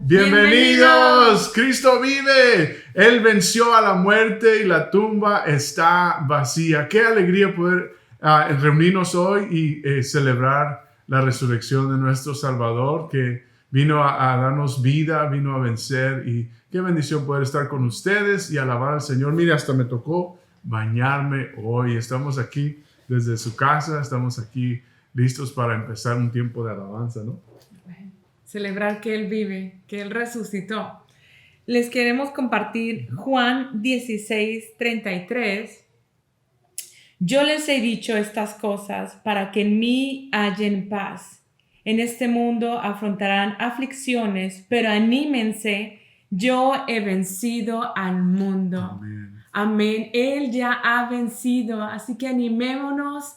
Bienvenidos, Cristo vive. Él venció a la muerte y la tumba está vacía. Qué alegría poder reunirnos hoy y celebrar la resurrección de nuestro Salvador, que vino a darnos vida, vino a vencer, y qué bendición poder estar con ustedes y alabar al Señor. Mire, hasta me tocó bañarme hoy. Estamos aquí desde su casa, estamos aquí listos para empezar un tiempo de alabanza, ¿no? Celebrar que Él vive, que Él resucitó. Les queremos compartir Juan 16:33. Yo les he dicho estas cosas para que en mí hallen paz. En este mundo afrontarán aflicciones, pero anímense, yo he vencido al mundo. Amén. Amén. Él ya ha vencido, así que animémonos.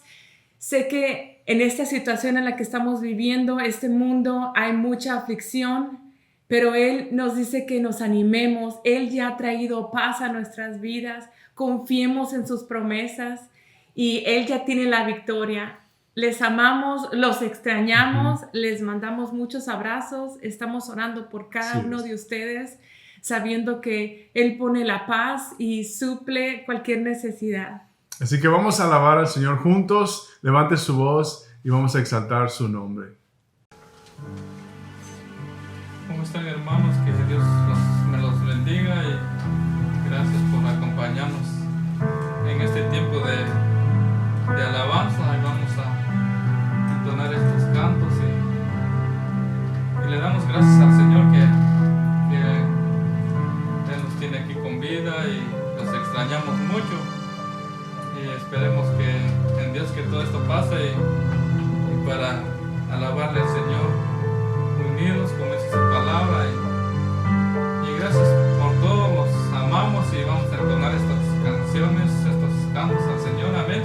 Sé que en esta situación en la que estamos viviendo, este mundo, hay mucha aflicción, pero Él nos dice que nos animemos. Él ya ha traído paz a nuestras vidas. Confiemos en sus promesas y Él ya tiene la victoria. Les amamos, los extrañamos, les mandamos muchos abrazos. Estamos orando por cada uno de ustedes, sabiendo que Él pone la paz y suple cualquier necesidad. Así que vamos a alabar al Señor juntos. Levante su voz y vamos a exaltar su nombre. ¿Cómo están, hermanos? Que Dios me los bendiga y gracias por acompañarnos en este tiempo de alabanza. Y vamos a entonar estos cantos y le damos gracias al Señor que Él nos tiene aquí con vida y los extrañamos mucho. Y esperemos que en Dios que todo esto pase y para alabarle al Señor unidos como dice su palabra y gracias por todo, los amamos y vamos a entonar estas canciones, estos cantos al Señor. Amén.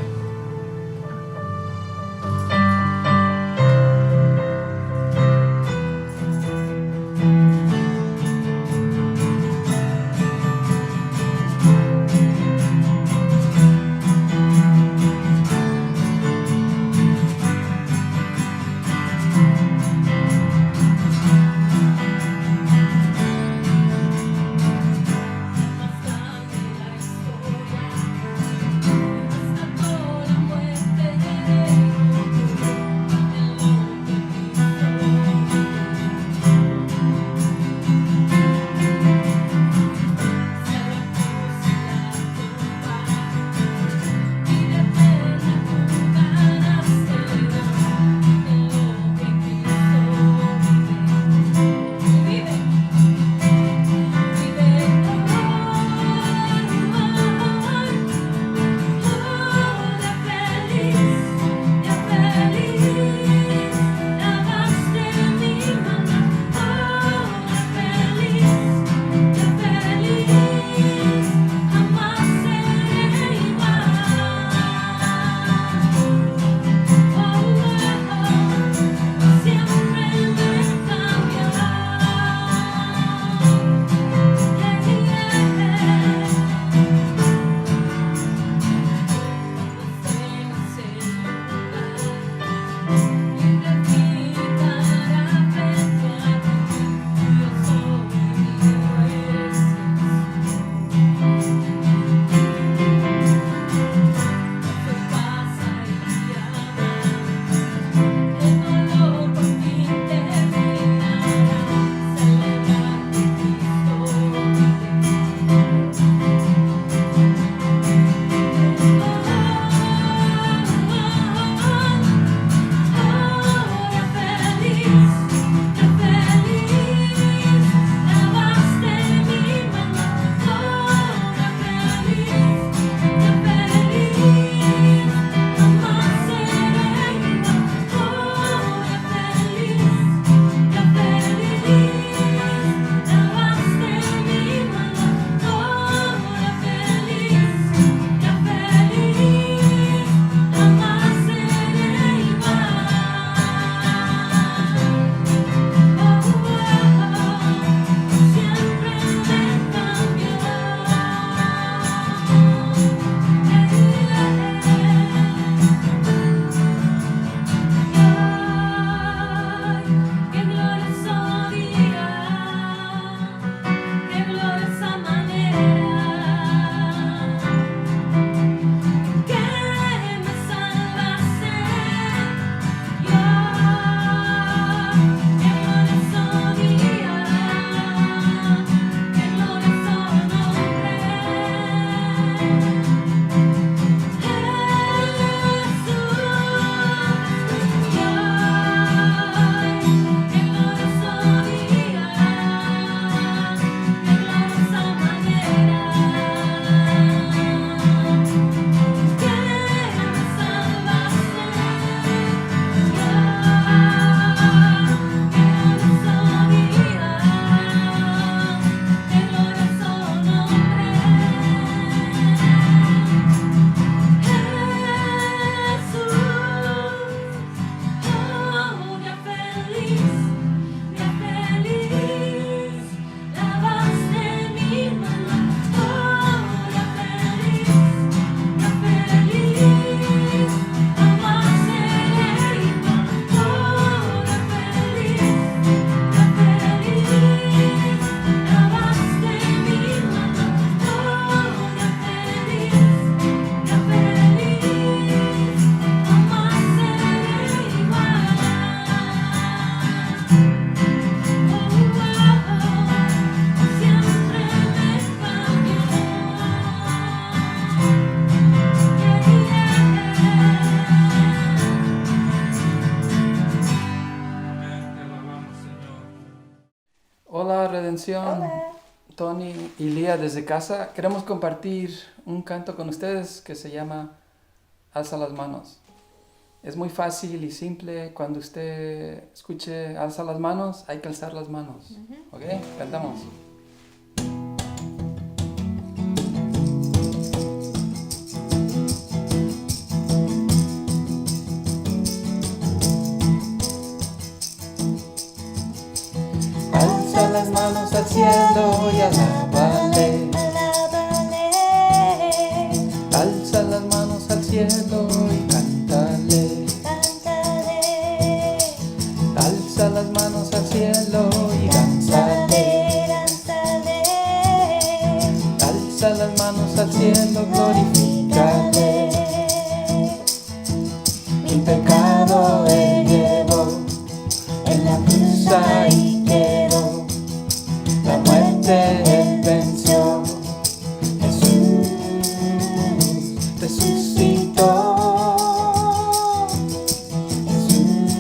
canción, Tony y Lía desde casa. Queremos compartir un canto con ustedes que se llama Alza las manos. Es muy fácil y simple. Cuando usted escuche Alza las manos, hay que alzar las manos. ¿Ok? Cantamos. Alza las manos al cielo y alábale. Alza las manos al cielo y cántale. Alza las manos al cielo y danzale. Alza las manos al cielo, glorifícale. Mi pecado él llevó en la cruz ahí quedó. La muerte él venció. Jesús resucitó. Jesús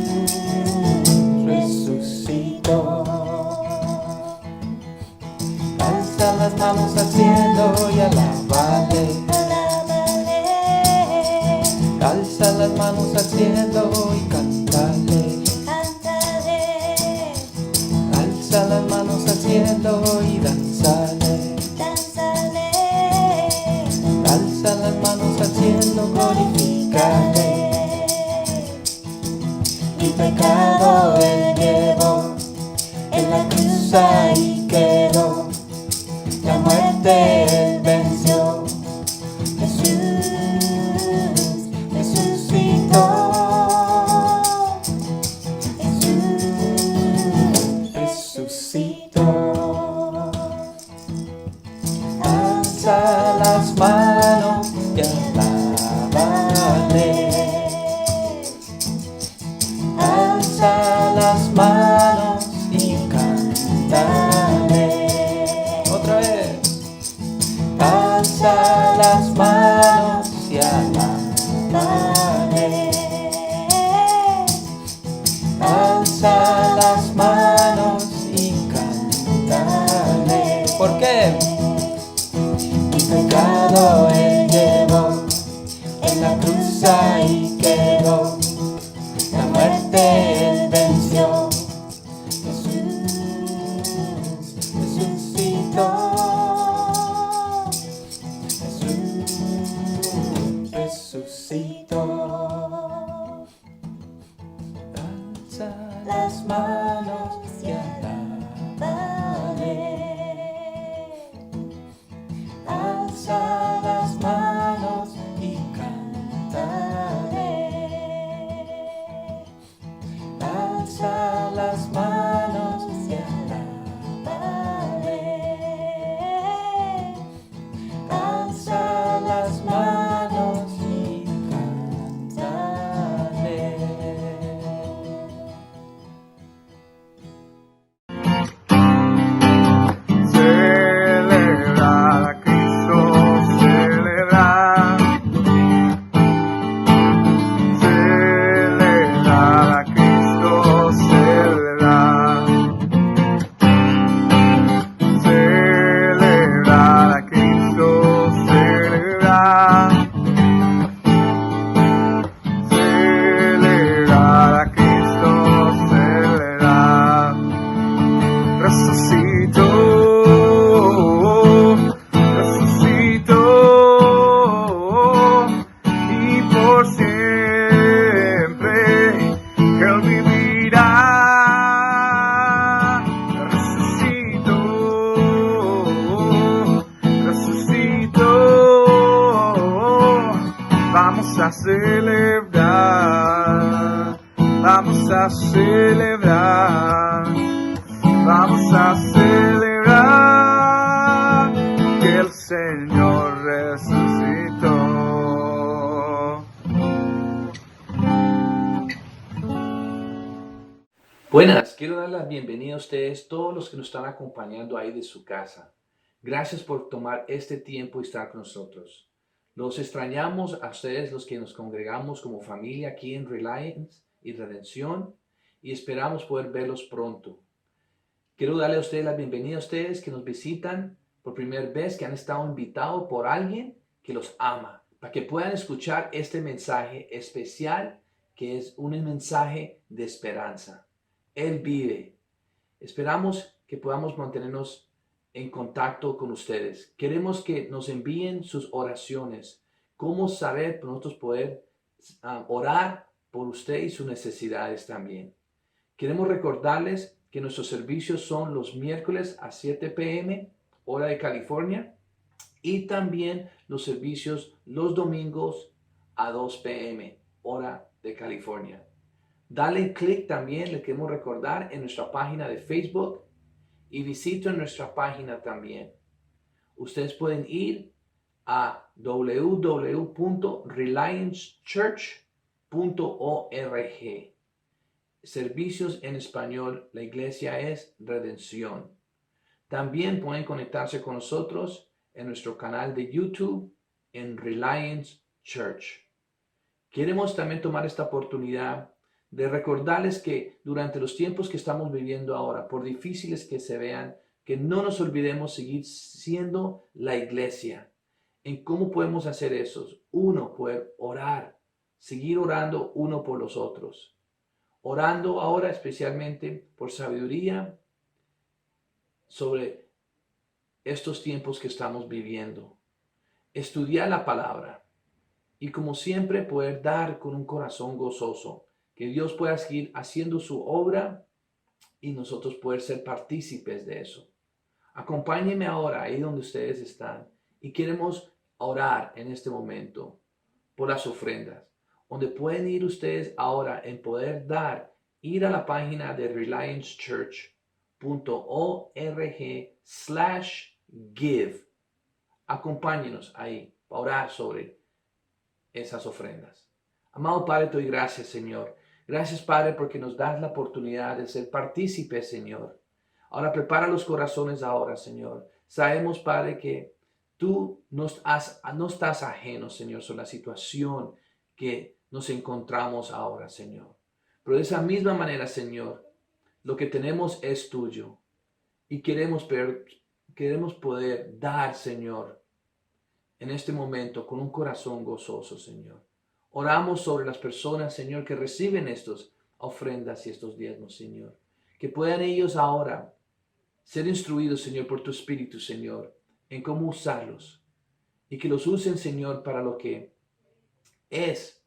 resucitó. Alza las manos al cielo y alábale. Alza las manos al cielo y cántale. Alza las manos al cielo y danzale. Alza las manos al cielo, glorifícale. Mi pecado él llevó, en la cruz ahí quedó. La muerte él venció. Jesús resucitó. Jesús resucitó. Alza las manos y alábale. Alza las manos y cántale. Otra vez. Alza las manos y alábale. Alza las manos y cántale. ¿Por qué? Mi pecado él llevó, en la cruz ahí quedó. La muerte él venció. Jesús resucitó. Jesús resucitó. Alza las manos y alábale. Alza las manos y cántale. Alza las manos y alábale. Alza las manos y cántale. Celebrar a Cristo, celebrar. Celebrar a Cristo, celebrar. Celebrar a Cristo, celebrar. Celebrar a Cristo, celebrar. Resucitó, resucitó, y por siempre Él vivirá. Resucitó, resucitó, vamos a celebrar, vamos a celebrar. Vamos a celebrar que el Señor resucitó. Buenas, quiero dar la bienvenida a ustedes, todos los que nos están acompañando ahí de su casa. Gracias por tomar este tiempo y estar con nosotros. Los extrañamos a ustedes, los que nos congregamos como familia aquí en Reliance y Redención, y esperamos poder verlos pronto. Quiero darle a ustedes la bienvenida a ustedes que nos visitan por primera vez, que han estado invitados por alguien que los ama, para que puedan escuchar este mensaje especial, que es un mensaje de esperanza. Él vive. Esperamos que podamos mantenernos en contacto con ustedes. Queremos que nos envíen sus oraciones. Cómo saber para nosotros poder orar por usted y sus necesidades también. Queremos recordarles que nuestros servicios son los miércoles a 7 p.m. hora de California, y también los servicios los domingos a 2 p.m. hora de California. Dale clic también, le queremos recordar, en nuestra página de Facebook, y visiten nuestra página también. Ustedes pueden ir a www.reliancechurch.org. Servicios en español, la iglesia es Redención. También pueden conectarse con nosotros en nuestro canal de YouTube en Reliance Church. Queremos también tomar esta oportunidad de recordarles que durante los tiempos que estamos viviendo ahora, por difíciles que se vean, que no nos olvidemos seguir siendo la iglesia. ¿En cómo podemos hacer eso? Uno, poder orar, seguir orando uno por los otros. Orando ahora especialmente por sabiduría sobre estos tiempos que estamos viviendo. Estudiar la palabra y, como siempre, poder dar con un corazón gozoso. Que Dios pueda seguir haciendo su obra y nosotros poder ser partícipes de eso. Acompáñenme ahora ahí donde ustedes están y queremos orar en este momento por las ofrendas, donde pueden ir ustedes ahora en poder dar, ir a la página de reliancechurch.org/give. Acompáñenos ahí para orar sobre esas ofrendas. Amado Padre, te doy gracias, Señor. Gracias, Padre, porque nos das la oportunidad de ser partícipes, Señor. Ahora prepara los corazones ahora, Señor. Sabemos, Padre, que tú no estás ajeno, Señor, sobre la situación que nos encontramos ahora, Señor. Pero de esa misma manera, Señor, lo que tenemos es tuyo. Y queremos poder dar, Señor, en este momento con un corazón gozoso, Señor. Oramos sobre las personas, Señor, que reciben estas ofrendas y estos diezmos, Señor. Que puedan ellos ahora ser instruidos, Señor, por tu Espíritu, Señor, en cómo usarlos. Y que los usen, Señor, para lo que es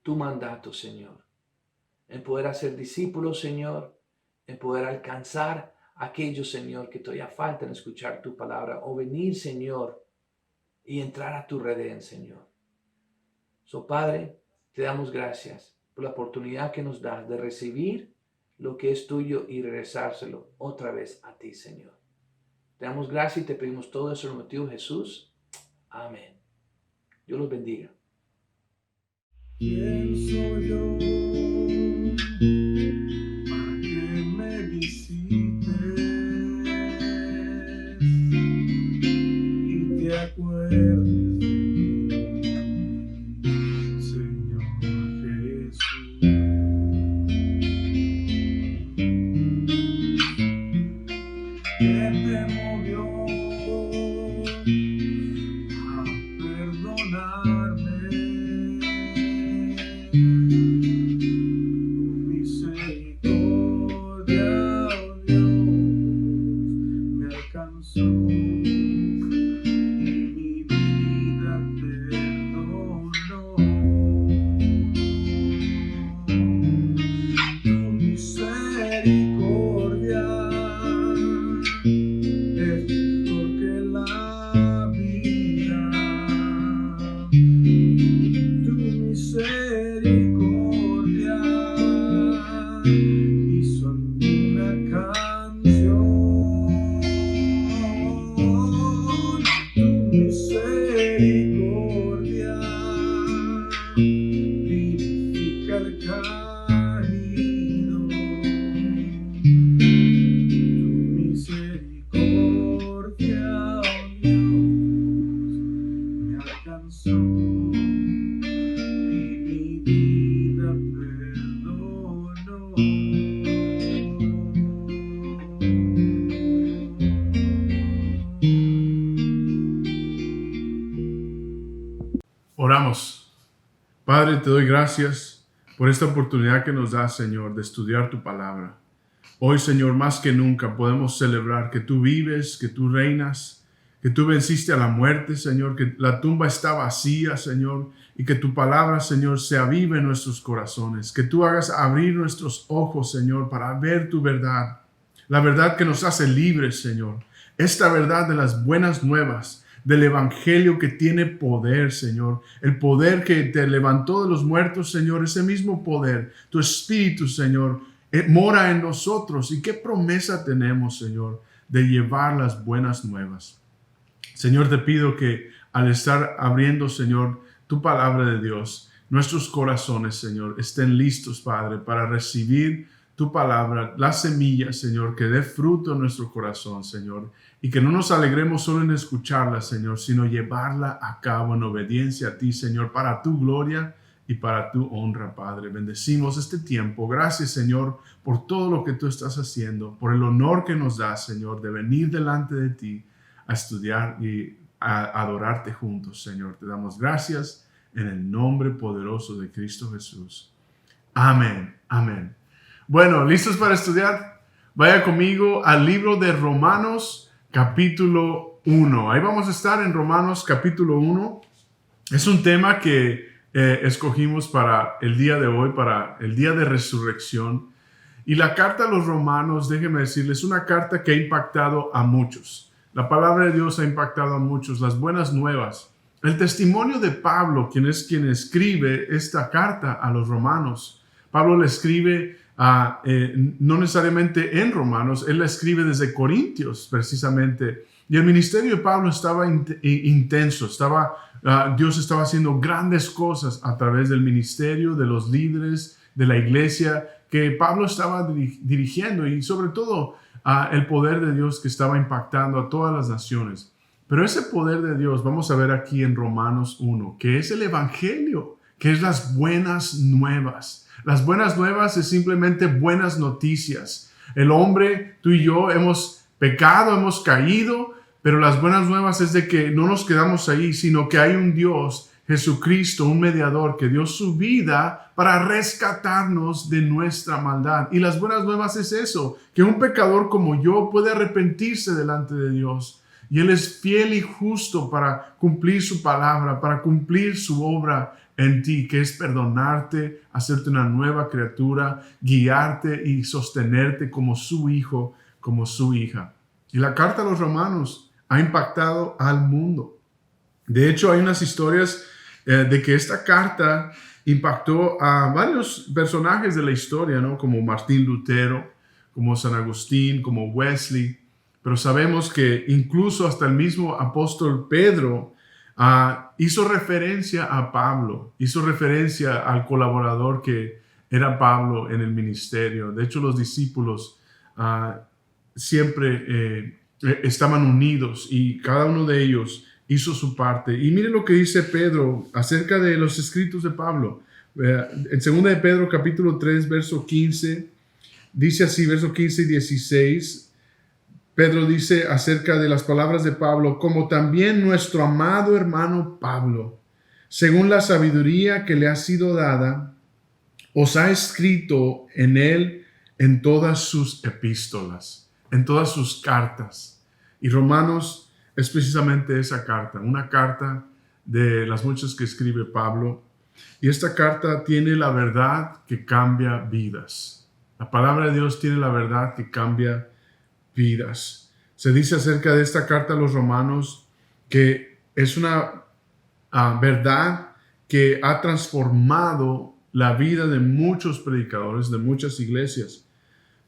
tu mandato, Señor. En poder hacer discípulos, Señor. En poder alcanzar a aquellos, Señor, que todavía faltan escuchar tu palabra. O venir, Señor, y entrar a tu redén, Señor. Padre, te damos gracias por la oportunidad que nos das de recibir lo que es tuyo y regresárselo otra vez a ti, Señor. Te damos gracias y te pedimos todo eso en el motivo de Jesús. Amén. Dios los bendiga. ¿Quién soy yo para que me visites y te acuerdes? perdonó. Padre, te doy gracias por esta oportunidad que nos das, Señor, de estudiar tu palabra. Hoy, Señor, más que nunca podemos celebrar que tú vives, que tú reinas, que tú venciste a la muerte, Señor, que la tumba está vacía, Señor, y que tu palabra, Señor, se avive en nuestros corazones, que tú hagas abrir nuestros ojos, Señor, para ver tu verdad, la verdad que nos hace libres, Señor, esta verdad de las buenas nuevas, del evangelio que tiene poder, Señor, el poder que te levantó de los muertos, Señor, ese mismo poder, tu espíritu, Señor, mora en nosotros. Y qué promesa tenemos, Señor, de llevar las buenas nuevas. Señor, te pido que al estar abriendo, Señor, tu palabra de Dios, nuestros corazones, Señor, estén listos, Padre, para recibir tu palabra, la semilla, Señor, que dé fruto en nuestro corazón, Señor, y que no nos alegremos solo en escucharla, Señor, sino llevarla a cabo en obediencia a ti, Señor, para tu gloria y para tu honra, Padre. Bendecimos este tiempo. Gracias, Señor, por todo lo que tú estás haciendo, por el honor que nos das, Señor, de venir delante de ti a estudiar y a adorarte juntos, Señor. Te damos gracias en el nombre poderoso de Cristo Jesús. Amén. Amén. Bueno, ¿listos para estudiar? Vaya conmigo al libro de Romanos, capítulo 1. Ahí vamos a estar en Romanos, capítulo 1. Es un tema que escogimos para el día de hoy, para el día de resurrección. Y la carta a los Romanos, déjenme decirles, es una carta que ha impactado a muchos. La palabra de Dios ha impactado a muchos, las buenas nuevas. El testimonio de Pablo, quien escribe esta carta a los romanos. Pablo le escribe no necesariamente en Romanos, él la escribe desde Corintios precisamente. Y el ministerio de Pablo estaba intenso, Dios estaba haciendo grandes cosas a través del ministerio, de los líderes, de la iglesia que Pablo estaba dirigiendo y sobre todo el poder de Dios que estaba impactando a todas las naciones. Pero ese poder de Dios, vamos a ver aquí en Romanos 1, que es el evangelio, que es las buenas nuevas. Las buenas nuevas es simplemente buenas noticias. El hombre, tú y yo, hemos pecado, hemos caído, pero las buenas nuevas es de que no nos quedamos ahí, sino que hay un Dios, Jesucristo, un mediador que dio su vida para rescatarnos de nuestra maldad. Y las buenas nuevas es eso, que un pecador como yo puede arrepentirse delante de Dios. Y Él es fiel y justo para cumplir su palabra, para cumplir su obra en ti, que es perdonarte, hacerte una nueva criatura, guiarte y sostenerte como su hijo, como su hija. Y la carta a los romanos ha impactado al mundo. De hecho, hay unas historias de que esta carta impactó a varios personajes de la historia, ¿no? Como Martín Lutero, como San Agustín, como Wesley. Pero sabemos que incluso hasta el mismo apóstol Pedro hizo referencia a Pablo, hizo referencia al colaborador que era Pablo en el ministerio. De hecho, los discípulos siempre estaban unidos y cada uno de ellos hizo su parte. Y miren lo que dice Pedro acerca de los escritos de Pablo. En 2 de Pedro capítulo 3, verso 15, dice así, verso 15 y 16, Pedro dice acerca de las palabras de Pablo, como también nuestro amado hermano Pablo, según la sabiduría que le ha sido dada, os ha escrito en él en todas sus epístolas, en todas sus cartas. Y Romanos es precisamente esa carta, una carta de las muchas que escribe Pablo. Y esta carta tiene la verdad que cambia vidas. La palabra de Dios tiene la verdad que cambia vidas. Se dice acerca de esta carta a los romanos que es una verdad que ha transformado la vida de muchos predicadores, de muchas iglesias,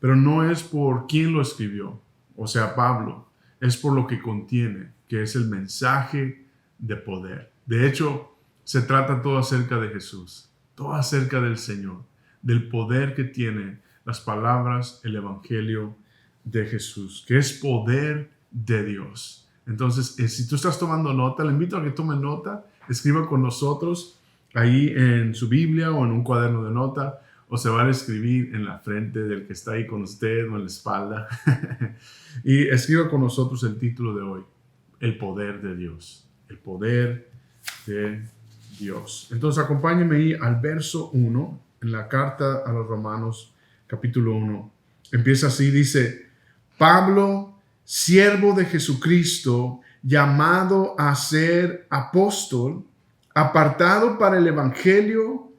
pero no es por quién lo escribió, o sea, Pablo, es por lo que contiene, que es el mensaje de poder. De hecho, se trata todo acerca de Jesús, todo acerca del Señor, del poder que tiene las palabras, el evangelio de Jesús, que es poder de Dios. Entonces, si tú estás tomando nota, le invito a que tome nota, escriba con nosotros ahí en su Biblia o en un cuaderno de nota, o se va a escribir en la frente del que está ahí con usted o en la espalda. Y escriba con nosotros el título de hoy, el poder de Dios, el poder de Dios. Entonces acompáñenme ahí al verso 1 en la carta a los Romanos, capítulo 1. Empieza así, dice: Pablo, siervo de Jesucristo, llamado a ser apóstol, apartado para el evangelio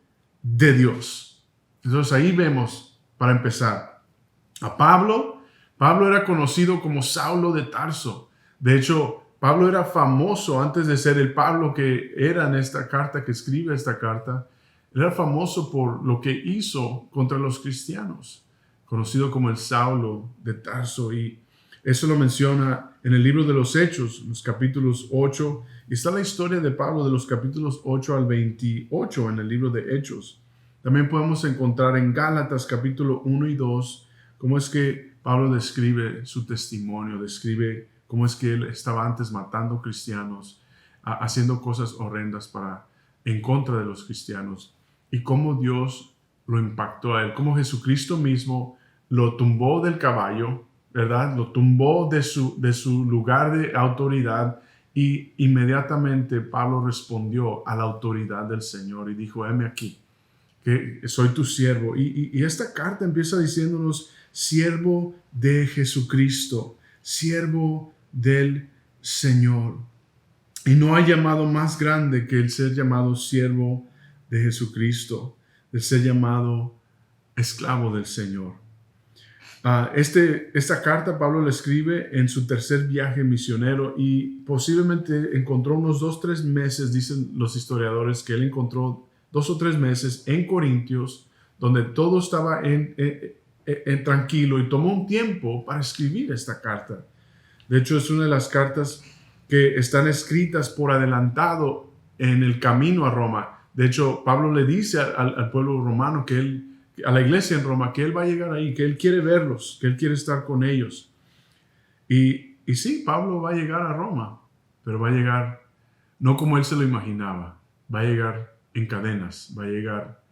de Dios. Entonces ahí vemos, para empezar, a Pablo. Pablo era conocido como Saulo de Tarso. De hecho, Pablo era famoso antes de ser el Pablo que era en esta carta, que escribe esta carta. Era famoso por lo que hizo contra los cristianos, conocido como el Saulo de Tarso. Y eso lo menciona en el libro de los Hechos, los capítulos 8. Y está la historia de Pablo de los capítulos 8 al 28 en el libro de Hechos. También podemos encontrar en Gálatas capítulo 1 y 2 cómo es que Pablo describe su testimonio, describe cómo es que él estaba antes matando cristianos, haciendo cosas horrendas en contra de los cristianos, y cómo Dios lo impactó a él, cómo Jesucristo mismo lo tumbó del caballo, ¿verdad? Lo tumbó de su lugar de autoridad, y inmediatamente Pablo respondió a la autoridad del Señor y dijo: heme aquí, que soy tu siervo. Y esta carta empieza diciéndonos: siervo de Jesucristo, siervo del Señor. Y no hay llamado más grande que el ser llamado siervo de Jesucristo, el ser llamado esclavo del Señor. Esta carta Pablo la escribe en su tercer viaje misionero, y posiblemente encontró unos 2 o 3 meses, dicen los historiadores, que él encontró 2 o 3 meses en Corintios, donde todo estaba tranquilo, y tomó un tiempo para escribir esta carta. De hecho, es una de las cartas que están escritas por adelantado en el camino a Roma. De hecho, Pablo le dice al pueblo romano, a la iglesia en Roma, que él va a llegar ahí, que él quiere verlos, que él quiere estar con ellos. Y sí, Pablo va a llegar a Roma, pero va a llegar no como él se lo imaginaba. Va a llegar en cadenas, va a llegar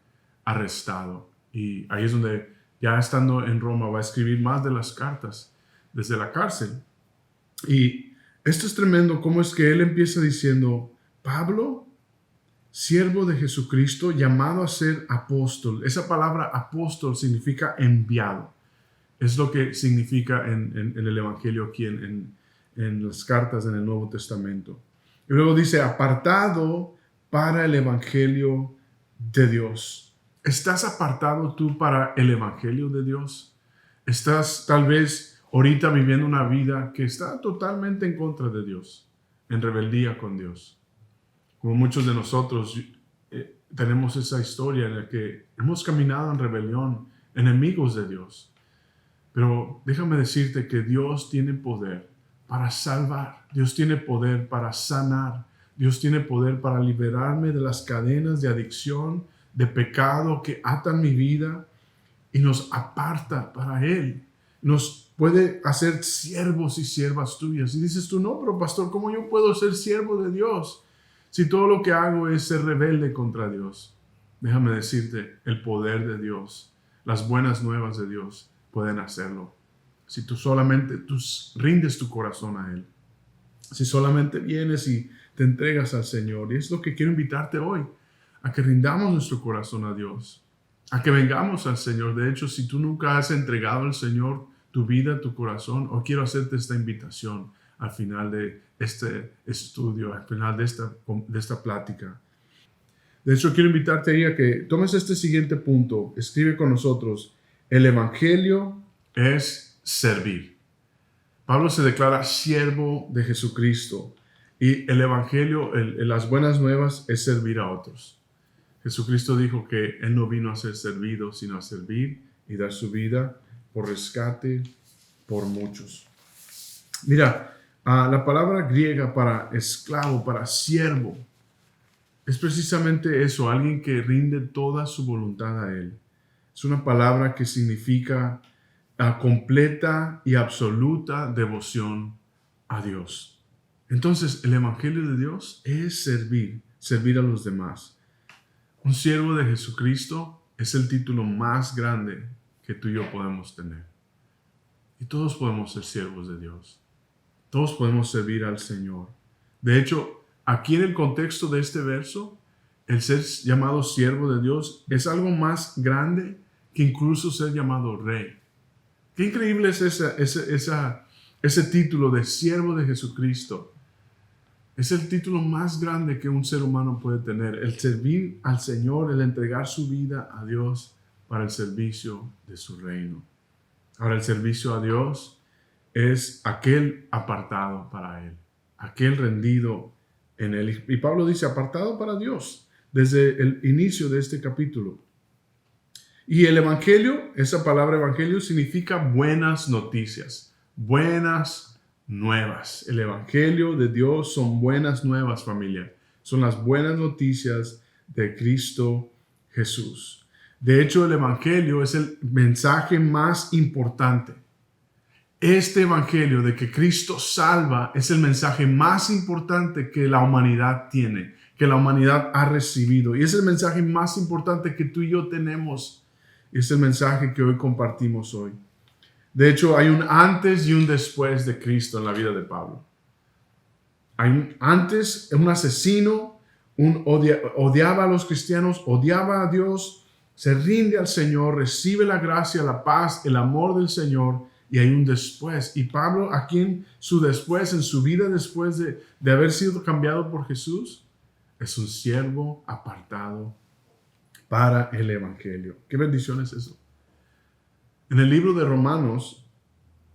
arrestado. Y ahí es donde, ya estando en Roma, va a escribir más de las cartas desde la cárcel. Y esto es tremendo, cómo es que él empieza diciendo: Pablo, siervo de Jesucristo, llamado a ser apóstol. Esa palabra apóstol significa enviado. Es lo que significa en el Evangelio aquí, en las cartas en el Nuevo Testamento. Y luego dice: apartado para el Evangelio de Dios. ¿Estás apartado tú para el Evangelio de Dios? ¿Estás tal vez ahorita viviendo una vida que está totalmente en contra de Dios, en rebeldía con Dios? Como muchos de nosotros tenemos esa historia en la que hemos caminado en rebelión, enemigos de Dios. Pero déjame decirte que Dios tiene poder para salvar. Dios tiene poder para sanar. Dios tiene poder para liberarme de las cadenas de adicción, de pecado que atan mi vida, y nos aparta para Él. Nos puede hacer siervos y siervas tuyas. Y dices tú: no, pero pastor, ¿cómo yo puedo ser siervo de Dios si todo lo que hago es ser rebelde contra Dios? Déjame decirte, el poder de Dios, las buenas nuevas de Dios pueden hacerlo. Si tú solamente rindes tu corazón a Él. Si solamente vienes y te entregas al Señor. Y es lo que quiero invitarte hoy, a que rindamos nuestro corazón a Dios, a que vengamos al Señor. De hecho, si tú nunca has entregado al Señor tu vida, tu corazón, hoy quiero hacerte esta invitación al final de este estudio, al final de esta plática. De hecho, quiero invitarte ahí a que tomes este siguiente punto. Escribe con nosotros: el Evangelio es servir. Pablo se declara siervo de Jesucristo, y el Evangelio, las buenas nuevas, es servir a otros. Jesucristo dijo que Él no vino a ser servido, sino a servir y dar su vida por rescate por muchos. Mira, la palabra griega para esclavo, para siervo, es precisamente eso: alguien que rinde toda su voluntad a Él. Es una palabra que significa completa y absoluta devoción a Dios. Entonces, el Evangelio de Dios es servir a los demás. Un siervo de Jesucristo es el título más grande que tú y yo podemos tener. Y todos podemos ser siervos de Dios. Todos podemos servir al Señor. De hecho, aquí en el contexto de este verso, el ser llamado siervo de Dios es algo más grande que incluso ser llamado rey. Qué increíble es ese título de siervo de Jesucristo. Es el título más grande que un ser humano puede tener. El servir al Señor, el entregar su vida a Dios para el servicio de su reino. Ahora, el servicio a Dios es aquel apartado para Él, aquel rendido en Él. Y Pablo dice, apartado para Dios, desde el inicio de este capítulo. Y el evangelio, esa palabra evangelio significa buenas noticias, buenas nuevas. El evangelio de Dios son buenas nuevas, familia. Son las buenas noticias de Cristo Jesús. De hecho, el evangelio es el mensaje más importante. Este evangelio de que Cristo salva es el mensaje más importante que la humanidad tiene, que la humanidad ha recibido. Y es el mensaje más importante que tú y yo tenemos. Y es el mensaje que hoy compartimos hoy. De hecho, hay un antes y un después de Cristo en la vida de Pablo. Hay un antes, un asesino, odiaba a los cristianos, odiaba a Dios, se rinde al Señor, recibe la gracia, la paz, el amor del Señor, y hay un después. Y Pablo, aquí en su después, en su vida después de haber sido cambiado por Jesús, es un siervo apartado para el evangelio. ¿Qué bendición es eso? En el libro de Romanos,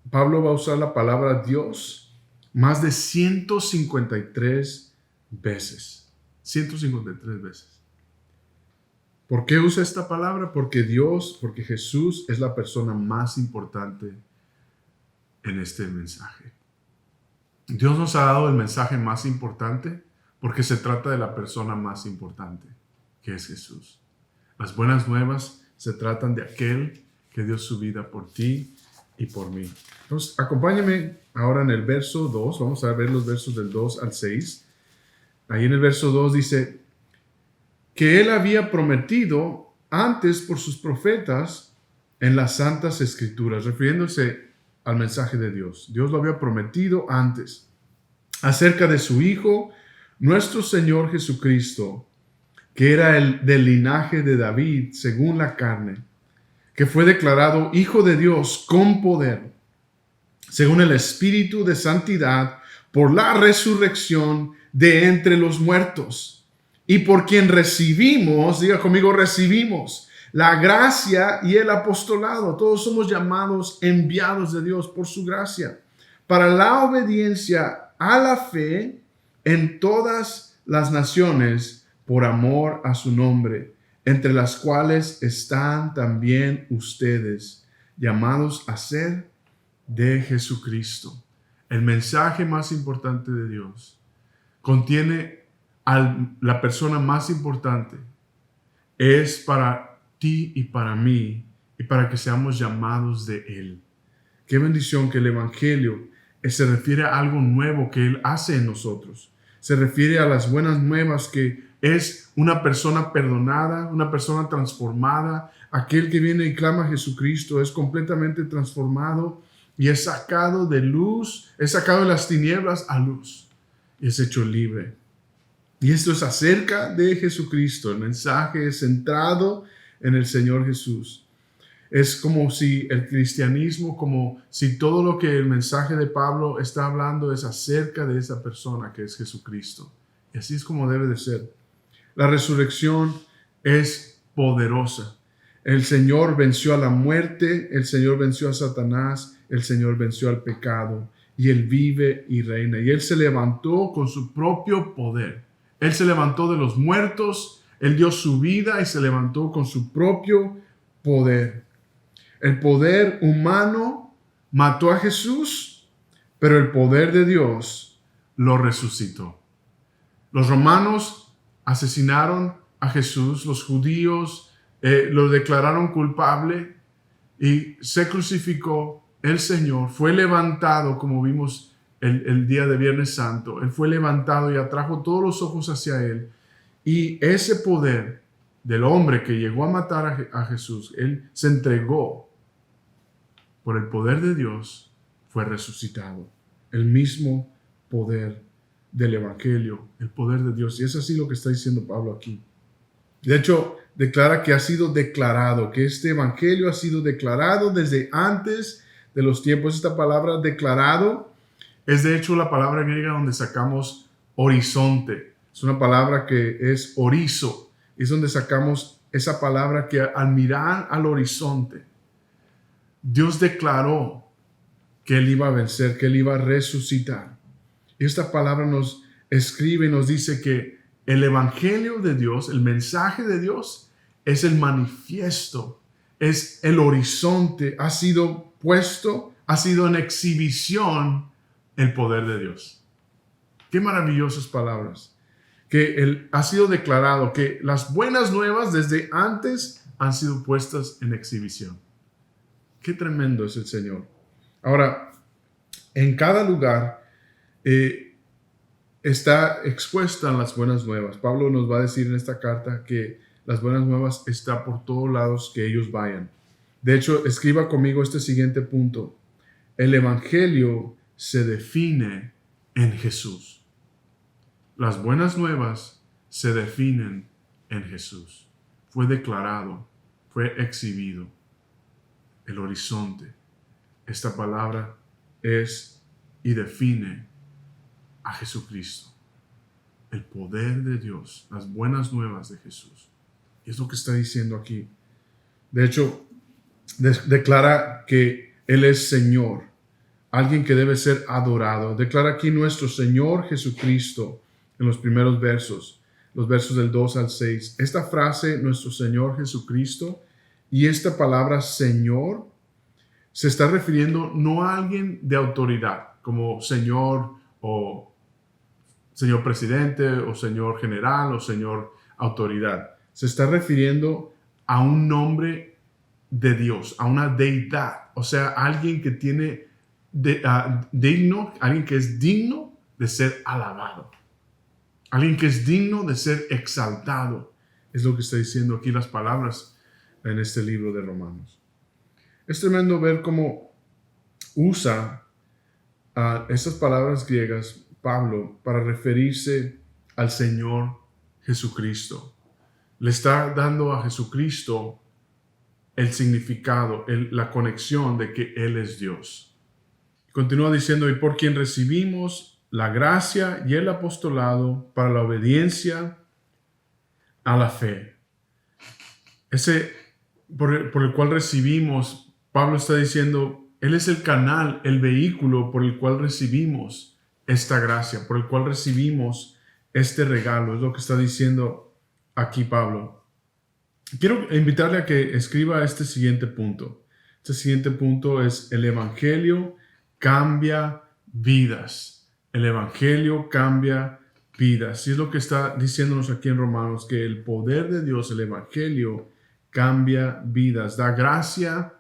Pablo va a usar la palabra Dios más de 153 veces. 153 veces. ¿Por qué usa esta palabra? Porque Jesús es la persona más importante en este mensaje. Dios nos ha dado el mensaje más importante porque se trata de la persona más importante, que es Jesús. Las buenas nuevas se tratan de aquel que dio su vida por ti y por mí. Entonces, acompáñame ahora en el verso 2. Vamos a ver los versos del 2 al 6. Ahí en el verso 2 dice que Él había prometido antes por sus profetas en las santas escrituras, refiriéndose al mensaje de Dios. Dios lo había prometido antes acerca de su Hijo, nuestro Señor Jesucristo, que era el del linaje de David según la carne, que fue declarado Hijo de Dios con poder, según el Espíritu de santidad, por la resurrección de entre los muertos, y por quien recibimos, diga conmigo, recibimos la gracia y el apostolado. Todos somos llamados enviados de Dios por su gracia, para la obediencia a la fe en todas las naciones, por amor a su nombre, entre las cuales están también ustedes, llamados a ser de Jesucristo. El mensaje más importante de Dios contiene a la persona más importante. Es para ti y para mí, y para que seamos llamados de Él. Qué bendición que el evangelio se refiere a algo nuevo que Él hace en nosotros. Se refiere a las buenas nuevas, que es una persona perdonada, una persona transformada. Aquel que viene y clama a Jesucristo es completamente transformado y es sacado de luz, es sacado de las tinieblas a luz y es hecho libre. Y esto es acerca de Jesucristo. El mensaje es centrado en el Señor Jesús. Es como si el cristianismo, como si todo lo que el mensaje de Pablo está hablando es acerca de esa persona que es Jesucristo. Y así es como debe de ser. La resurrección es poderosa. El Señor venció a la muerte, el Señor venció a Satanás, el Señor venció al pecado, y Él vive y reina. Y Él se levantó con su propio poder. Él se levantó de los muertos, Él dio su vida y se levantó con su propio poder. El poder humano mató a Jesús, pero el poder de Dios lo resucitó. Los romanos asesinaron a Jesús, los judíos lo declararon culpable y se crucificó. El Señor fue levantado, como vimos el día de Viernes Santo. Él fue levantado y atrajo todos los ojos hacia Él. Y ese poder del hombre que llegó a matar a Jesús, Él se entregó por el poder de Dios, fue resucitado. El mismo poder del Evangelio, el poder de Dios. Y es así lo que está diciendo Pablo aquí. De hecho, declara que ha sido declarado, que este evangelio ha sido declarado desde antes de los tiempos. Esta palabra declarado es de hecho la palabra griega donde sacamos horizonte. Es una palabra que es orizo. Es donde sacamos esa palabra que al mirar al horizonte, Dios declaró que Él iba a vencer, que Él iba a resucitar. Y esta palabra nos escribe y nos dice que el evangelio de Dios, el mensaje de Dios, es el manifiesto, es el horizonte, ha sido puesto, ha sido en exhibición el poder de Dios. Qué maravillosas palabras. Que ha sido declarado que las buenas nuevas desde antes han sido puestas en exhibición. Qué tremendo es el Señor. Ahora, en cada lugar está expuesta las buenas nuevas. Pablo nos va a decir en esta carta que las buenas nuevas están por todos lados que ellos vayan. De hecho, escriba conmigo este siguiente punto. El evangelio se define en Jesús. Las buenas nuevas se definen en Jesús. Fue declarado, fue exhibido. El horizonte. Esta palabra es y define a Jesucristo. El poder de Dios, las buenas nuevas de Jesús. Y es lo que está diciendo aquí. De hecho, declara que Él es Señor, alguien que debe ser adorado. Declara aquí nuestro Señor Jesucristo en los primeros versos, los versos del 2 al 6. Esta frase, nuestro Señor Jesucristo, y esta palabra Señor, se está refiriendo no a alguien de autoridad, como Señor o Señor Presidente o Señor General o Señor Autoridad. Se está refiriendo a un nombre de Dios, a una deidad, o sea, alguien que tiene alguien que es digno de ser alabado, alguien que es digno de ser exaltado. Es lo que está diciendo aquí las palabras en este libro de Romanos. Es tremendo ver cómo usa estas palabras griegas Pablo para referirse al Señor Jesucristo. Le está dando a Jesucristo el significado, la conexión de que Él es Dios. Continúa diciendo, y por quien recibimos la gracia y el apostolado para la obediencia a la fe. Ese por el cual recibimos, Pablo está diciendo, Él es el canal, el vehículo por el cual recibimos esta gracia, por el cual recibimos este regalo. Es lo que está diciendo aquí Pablo. Quiero invitarle a que escriba este siguiente punto. Este siguiente punto es: el evangelio cambia vidas. El evangelio cambia vidas. Y es lo que está diciéndonos aquí en Romanos, que el poder de Dios, el evangelio, cambia vidas, da gracia,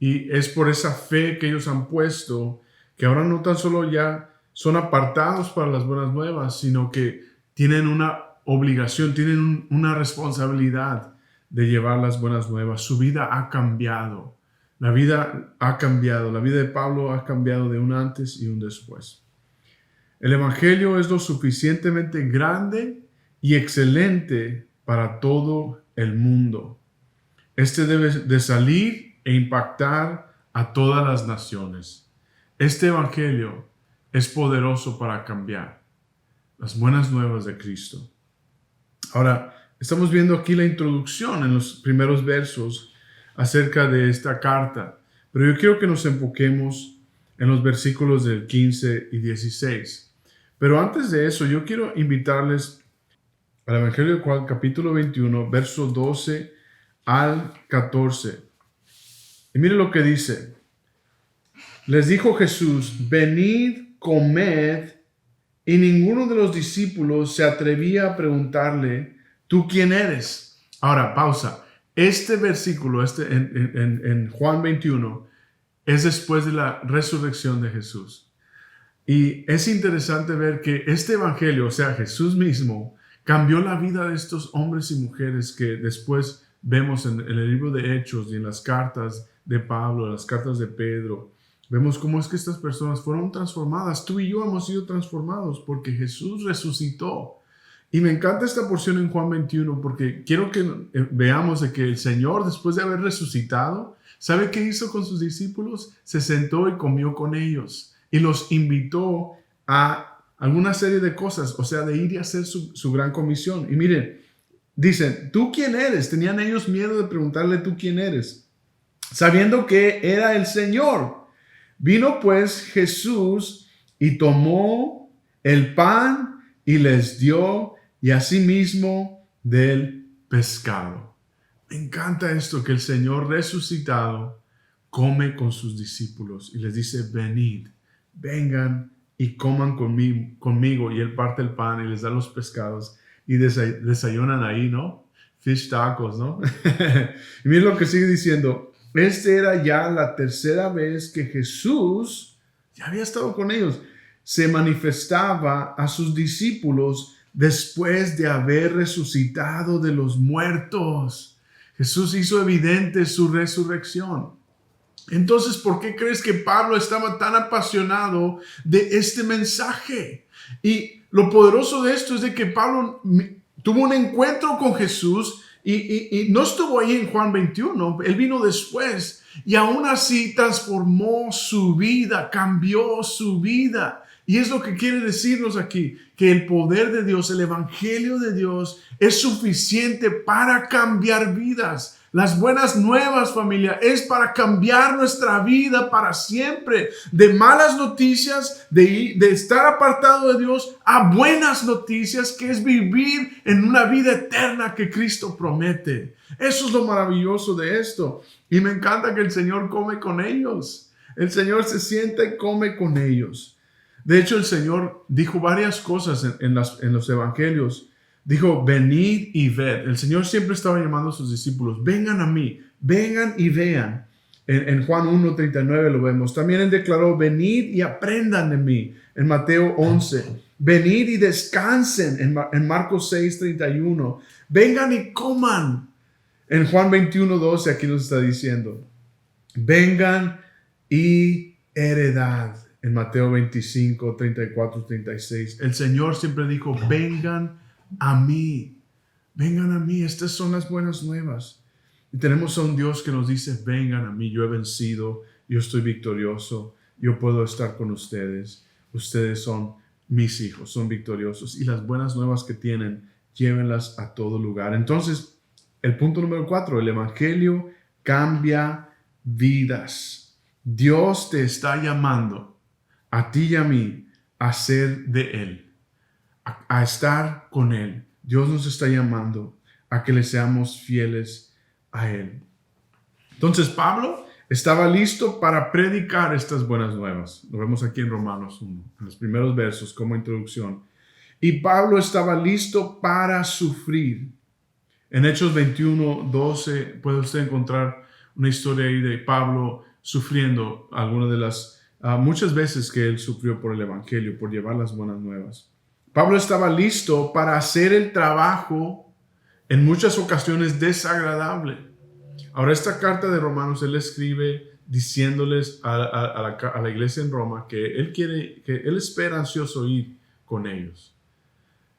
y es por esa fe que ellos han puesto que ahora no tan solo ya son apartados para las buenas nuevas, sino que tienen una obligación, tienen una responsabilidad de llevar las buenas nuevas. Su vida ha cambiado. La vida ha cambiado. La vida de Pablo ha cambiado de un antes y un después. El evangelio es lo suficientemente grande y excelente para todo el mundo. Este debe de salir e impactar a todas las naciones. Este evangelio es poderoso para cambiar las buenas nuevas de Cristo. Ahora, estamos viendo aquí la introducción en los primeros versos acerca de esta carta, pero yo quiero que nos enfoquemos en los versículos del 15 y 16. Pero antes de eso, yo quiero invitarles al Evangelio de Juan, capítulo 21, verso 12 al 14. Y mire lo que dice. Les dijo Jesús: venid, comed. Y ninguno de los discípulos se atrevía a preguntarle: ¿tú quién eres? Ahora, pausa. Este versículo en Juan 21 es después de la resurrección de Jesús. Y es interesante ver que este evangelio, o sea, Jesús mismo, cambió la vida de estos hombres y mujeres que después vemos en el libro de Hechos y en las cartas de Pablo, en las cartas de Pedro. Vemos cómo es que estas personas fueron transformadas. Tú y yo hemos sido transformados porque Jesús resucitó. Y me encanta esta porción en Juan 21 porque quiero que veamos de que el Señor, después de haber resucitado, ¿sabe qué hizo con sus discípulos? Se sentó y comió con ellos y los invitó a alguna serie de cosas, o sea, de ir y hacer su gran comisión. Y miren, dicen, ¿tú quién eres? Tenían ellos miedo de preguntarle, ¿tú quién eres? Sabiendo que era el Señor. Vino pues Jesús y tomó el pan y les dio, y asimismo del pescado. Me encanta esto, que el Señor resucitado come con sus discípulos y les dice, venid, vengan y coman conmigo. Y Él parte el pan y les da los pescados y desayunan ahí, ¿no? Fish tacos, ¿no? Y miren lo que sigue diciendo. Era ya la tercera vez que Jesús, ya había estado con ellos, se manifestaba a sus discípulos después de haber resucitado de los muertos. Jesús hizo evidente su resurrección. Entonces, ¿por qué crees que Pablo estaba tan apasionado de este mensaje? Y lo poderoso de esto es de que Pablo tuvo un encuentro con Jesús y no estuvo ahí en Juan 21, él vino después y aún así transformó su vida, cambió su vida. Y es lo que quiere decirnos aquí, que el poder de Dios, el evangelio de Dios es suficiente para cambiar vidas. Las buenas nuevas, familia, es para cambiar nuestra vida para siempre. De malas noticias, de estar apartado de Dios, a buenas noticias, que es vivir en una vida eterna que Cristo promete. Eso es lo maravilloso de esto. Y me encanta que el Señor come con ellos. El Señor se sienta y come con ellos. De hecho, el Señor dijo varias cosas en los evangelios. Dijo, venid y ved. El Señor siempre estaba llamando a sus discípulos, vengan a mí, vengan y vean. En Juan 1:39 lo vemos. También Él declaró, venid y aprendan de mí. En Mateo 11. Venid y descansen. En Marcos 6:31. Vengan y coman. En Juan 21:12 aquí nos está diciendo, vengan y heredad. En Mateo 25, 34, 36. El Señor siempre dijo, vengan a mí. Vengan a mí. Estas son las buenas nuevas. Y tenemos a un Dios que nos dice, vengan a mí. Yo he vencido. Yo estoy victorioso. Yo puedo estar con ustedes. Ustedes son mis hijos. Son victoriosos. Y las buenas nuevas que tienen, llévenlas a todo lugar. Entonces, el punto número 4. El evangelio cambia vidas. Dios te está llamando a ti y a mí, a ser de Él, a estar con Él. Dios nos está llamando a que le seamos fieles a Él. Entonces Pablo estaba listo para predicar estas buenas nuevas. Lo vemos aquí en Romanos 1, en los primeros versos como introducción. Y Pablo estaba listo para sufrir. En Hechos 21:12 puede usted encontrar una historia ahí de Pablo sufriendo algunas de las muchas veces que él sufrió por el evangelio, por llevar las buenas nuevas. Pablo estaba listo para hacer el trabajo en muchas ocasiones desagradable. Ahora, esta carta de Romanos, él escribe diciéndoles a la iglesia en Roma que él espera ansioso ir con ellos.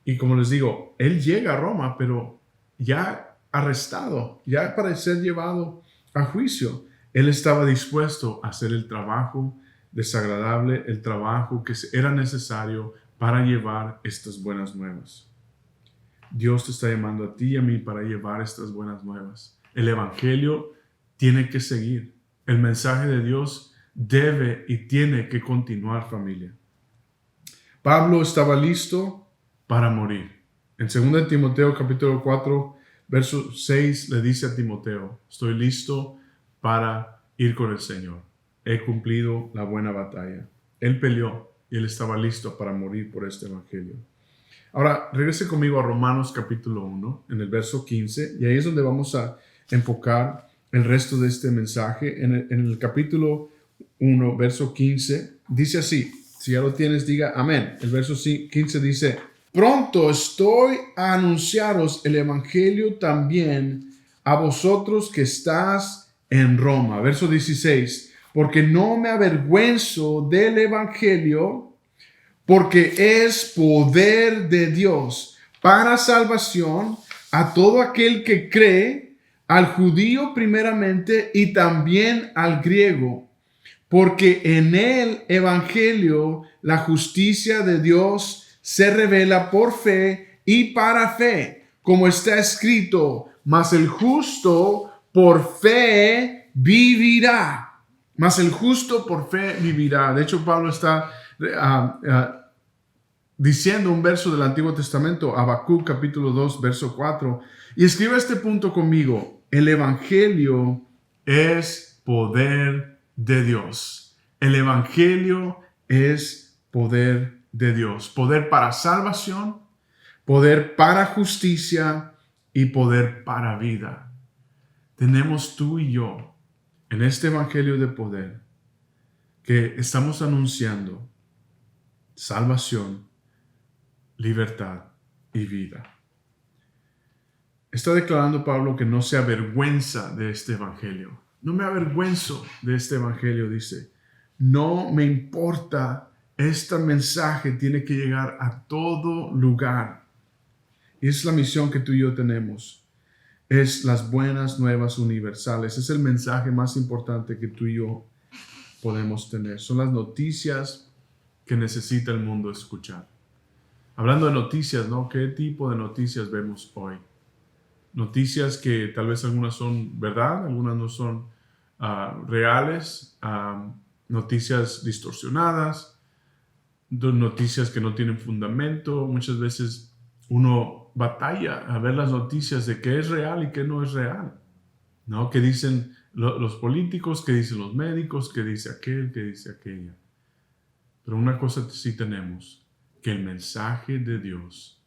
Y como les digo, él llega a Roma, pero ya arrestado, ya para ser llevado a juicio. Él estaba dispuesto a hacer el trabajo desagradable, el trabajo que era necesario para llevar estas buenas nuevas. Dios te está llamando a ti y a mí para llevar estas buenas nuevas. El evangelio tiene que seguir. El mensaje de Dios debe y tiene que continuar, familia. Pablo estaba listo para morir. En 2 Timoteo capítulo 4, verso 6 le dice a Timoteo, estoy listo para ir con el Señor. He cumplido la buena batalla. Él peleó y él estaba listo para morir por este evangelio. Ahora, regrese conmigo a Romanos capítulo 1, en el verso 15, y ahí es donde vamos a enfocar el resto de este mensaje. En el capítulo 1, verso 15, dice así, si ya lo tienes, diga amén. El verso 15 dice, pronto estoy a anunciaros el evangelio también a vosotros que estás en Roma. Verso 16, porque no me avergüenzo del evangelio, porque es poder de Dios para salvación a todo aquel que cree, al judío primeramente y también al griego, porque en el evangelio la justicia de Dios se revela por fe y para fe, como está escrito, mas el justo por fe vivirá. Mas el justo por fe vivirá. De hecho, Pablo está diciendo un verso del Antiguo Testamento, Habacuc capítulo 2, verso 4, y escribe este punto conmigo: el evangelio es poder de Dios. El evangelio es poder de Dios. Poder para salvación, poder para justicia y poder para vida. Tenemos tú y yo en este evangelio de poder que estamos anunciando salvación, libertad y vida. Está declarando Pablo que no se avergüenza de este evangelio. No me avergüenzo de este evangelio, dice. No me importa, este mensaje tiene que llegar a todo lugar. Y es la misión que tú y yo tenemos. Es las buenas nuevas universales. Es el mensaje más importante que tú y yo podemos tener. Son las noticias que necesita el mundo escuchar. Hablando de noticias, ¿no? ¿Qué tipo de noticias vemos hoy? Noticias que tal vez algunas son verdad, algunas no son reales, noticias distorsionadas, noticias que no tienen fundamento. Muchas veces uno batalla a ver las noticias de qué es real y qué no es real, ¿no? ¿Qué dicen los políticos? ¿Qué dicen los médicos? ¿Qué dice aquel? ¿Qué dice aquella? Pero una cosa sí tenemos, que el mensaje de Dios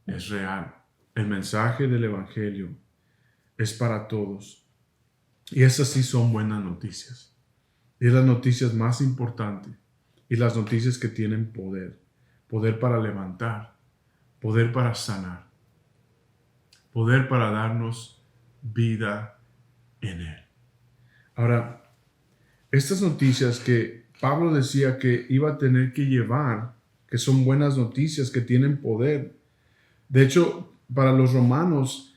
es real. El mensaje del evangelio es para todos. Y esas sí son buenas noticias. Y es las noticias más importantes. Y las noticias que tienen poder. Poder para levantar. Poder para sanar. Poder para darnos vida en Él. Ahora, estas noticias que Pablo decía que iba a tener que llevar, que son buenas noticias, que tienen poder. De hecho, para los romanos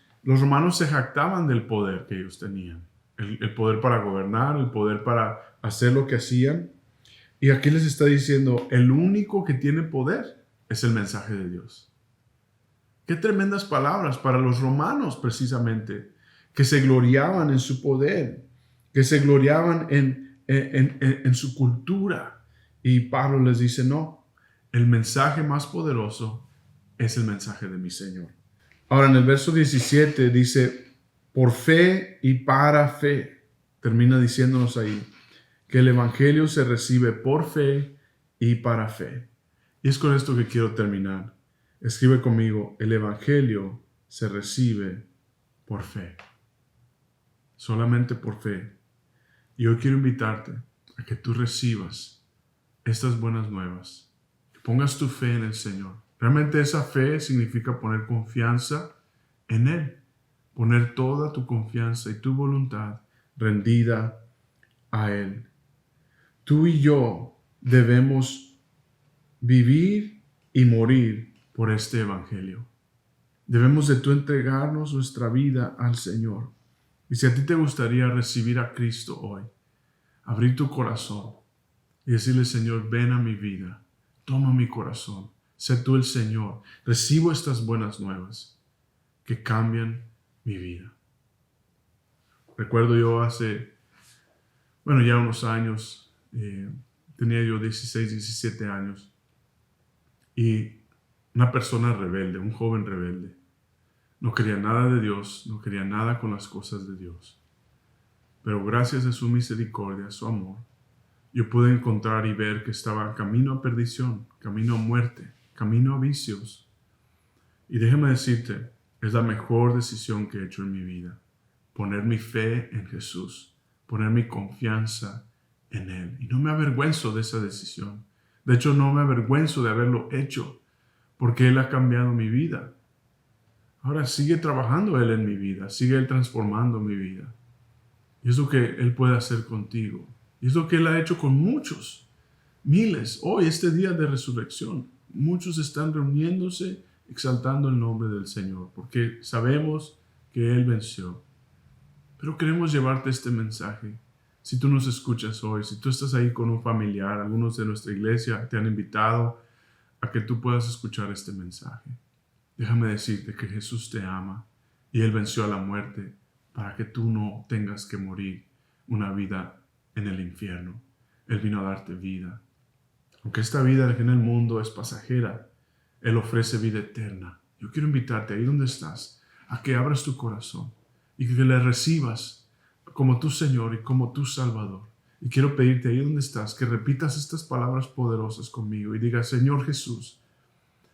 se jactaban del poder que ellos tenían. El poder para gobernar, el poder para hacer lo que hacían. Y aquí les está diciendo, el único que tiene poder es el mensaje de Dios. Qué tremendas palabras para los romanos, precisamente, que se gloriaban en su poder, que se gloriaban en su cultura. Y Pablo les dice, no, el mensaje más poderoso es el mensaje de mi Señor. Ahora en el verso 17 dice, por fe y para fe. Termina diciéndonos ahí que el evangelio se recibe por fe y para fe. Y es con esto que quiero terminar. Escribe conmigo, el evangelio se recibe por fe. Solamente por fe. Y hoy quiero invitarte a que tú recibas estas buenas nuevas. Que pongas tu fe en el Señor. Realmente esa fe significa poner confianza en Él. Poner toda tu confianza y tu voluntad rendida a Él. Tú y yo debemos vivir y morir por este evangelio. Debemos de tú entregarnos nuestra vida al Señor. Y si a ti te gustaría recibir a Cristo hoy, abrir tu corazón y decirle, Señor, ven a mi vida, toma mi corazón, sé tú el Señor, recibo estas buenas nuevas que cambian mi vida. Recuerdo yo hace, ya unos años, tenía yo 16, 17 años, y una persona rebelde, un joven rebelde, no quería nada de Dios, no quería nada con las cosas de Dios. Pero gracias a su misericordia, a su amor, yo pude encontrar y ver que estaba camino a perdición, camino a muerte, camino a vicios. Y déjame decirte, es la mejor decisión que he hecho en mi vida. Poner mi fe en Jesús, poner mi confianza en Él. Y no me avergüenzo de esa decisión. De hecho, no me avergüenzo de haberlo hecho, porque Él ha cambiado mi vida. Ahora sigue trabajando Él en mi vida, sigue Él transformando mi vida. Y es lo que Él puede hacer contigo. Y es lo que Él ha hecho con muchos, miles. Hoy, este día de resurrección, muchos están reuniéndose exaltando el nombre del Señor, porque sabemos que Él venció. Pero queremos llevarte este mensaje. Si tú nos escuchas hoy, si tú estás ahí con un familiar, algunos de nuestra iglesia te han invitado a que tú puedas escuchar este mensaje. Déjame decirte que Jesús te ama y Él venció a la muerte para que tú no tengas que morir una vida en el infierno. Él vino a darte vida. Aunque esta vida aquí en el mundo es pasajera, Él ofrece vida eterna. Yo quiero invitarte ahí donde estás a que abras tu corazón y que le recibas como tu Señor y como tu Salvador. Y quiero pedirte ahí donde estás que repitas estas palabras poderosas conmigo y digas: Señor Jesús,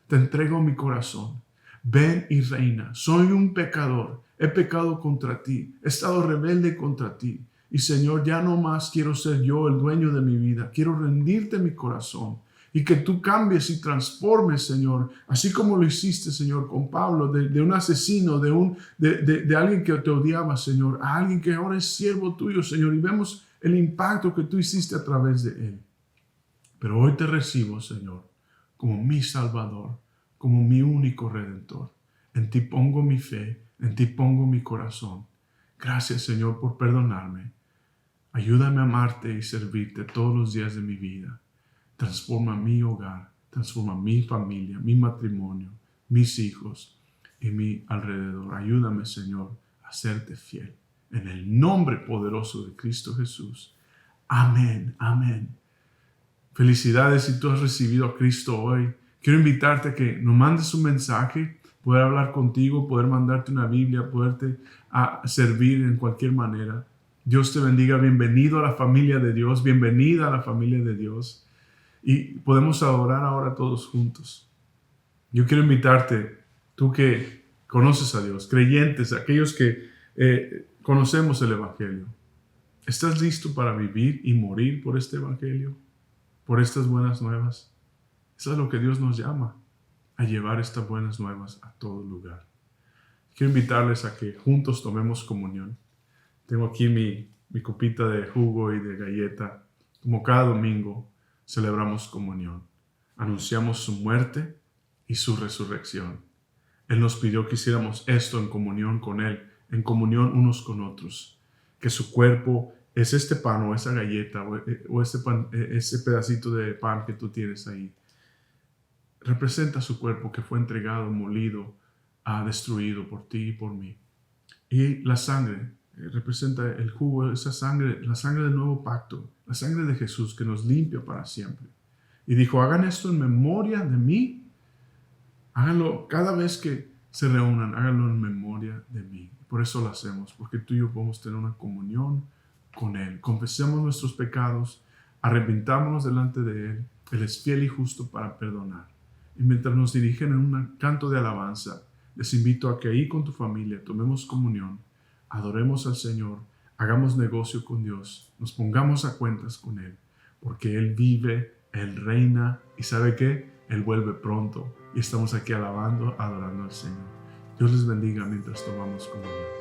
te entrego mi corazón. Ven y reina. Soy un pecador. He pecado contra ti. He estado rebelde contra ti. Y Señor, ya no más quiero ser yo el dueño de mi vida. Quiero rendirte mi corazón. Y que tú cambies y transformes, Señor, así como lo hiciste, Señor, con Pablo, de un asesino, de alguien que te odiaba, Señor, a alguien que ahora es siervo tuyo, Señor, y vemos el impacto que tú hiciste a través de él. Pero hoy te recibo, Señor, como mi Salvador, como mi único Redentor. En ti pongo mi fe, en ti pongo mi corazón. Gracias, Señor, por perdonarme. Ayúdame a amarte y servirte todos los días de mi vida. Transforma mi hogar, transforma mi familia, mi matrimonio, mis hijos y mi alrededor. Ayúdame, Señor, a serte fiel. En el nombre poderoso de Cristo Jesús. Amén, amén. Felicidades si tú has recibido a Cristo hoy. Quiero invitarte a que nos mandes un mensaje, poder hablar contigo, poder mandarte una Biblia, poderte servir en cualquier manera. Dios te bendiga. Bienvenido a la familia de Dios. Bienvenida a la familia de Dios. Y podemos adorar ahora todos juntos. Yo quiero invitarte, tú que conoces a Dios, creyentes, aquellos que conocemos el Evangelio. ¿Estás listo para vivir y morir por este Evangelio? ¿Por estas buenas nuevas? Eso es lo que Dios nos llama, a llevar estas buenas nuevas a todo lugar. Quiero invitarles a que juntos tomemos comunión. Tengo aquí mi copita de jugo y de galleta. Como cada domingo, celebramos comunión. Anunciamos su muerte y su resurrección. Él nos pidió que hiciéramos esto en comunión con Él, en comunión unos con otros. Que su cuerpo es este pan o esa galleta o ese pedacito de pan que tú tienes ahí. Representa su cuerpo que fue entregado, molido, destruido por ti y por mí. Y la sangre representa el jugo, esa sangre, la sangre del nuevo pacto, la sangre de Jesús que nos limpia para siempre. Y dijo: hagan esto en memoria de mí. Háganlo cada vez que se reúnan, háganlo en memoria de mí. Por eso lo hacemos, porque tú y yo podemos tener una comunión con Él. Confesemos nuestros pecados, arrepentámonos delante de Él. Él es fiel y justo para perdonar. Y mientras nos dirigen en un canto de alabanza, les invito a que ahí con tu familia tomemos comunión, adoremos al Señor, hagamos negocio con Dios, nos pongamos a cuentas con Él, porque Él vive, Él reina y ¿sabe qué? Él vuelve pronto y estamos aquí alabando, adorando al Señor. Dios les bendiga mientras tomamos comunión.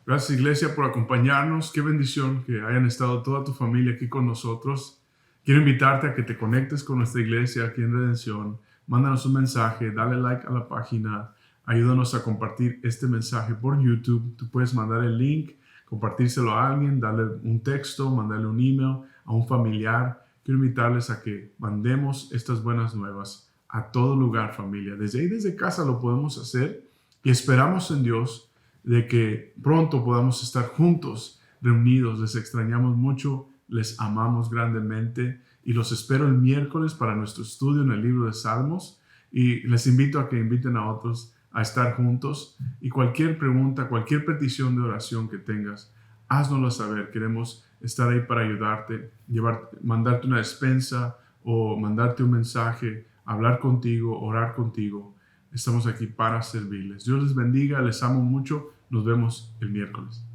Gracias, iglesia, por acompañarnos. Qué bendición que hayan estado toda tu familia aquí con nosotros. Quiero invitarte a que te conectes con nuestra iglesia aquí en Redención. Mándanos un mensaje, dale like a la página, ayúdanos a compartir este mensaje por YouTube. Tú puedes mandar el link, compartírselo a alguien, darle un texto, mandarle un email a un familiar. Quiero invitarles a que mandemos estas buenas nuevas a todo lugar, familia. Desde ahí, desde casa lo podemos hacer y esperamos en Dios de que pronto podamos estar juntos, reunidos. Les extrañamos mucho, les amamos grandemente y los espero el miércoles para nuestro estudio en el libro de Salmos y les invito a que inviten a otros a estar juntos y cualquier pregunta, cualquier petición de oración que tengas, háznoslo saber. Queremos estar ahí para ayudarte, mandarte una despensa o mandarte un mensaje, hablar contigo, orar contigo. Estamos aquí para servirles. Dios les bendiga, les amo mucho. Nos vemos el miércoles.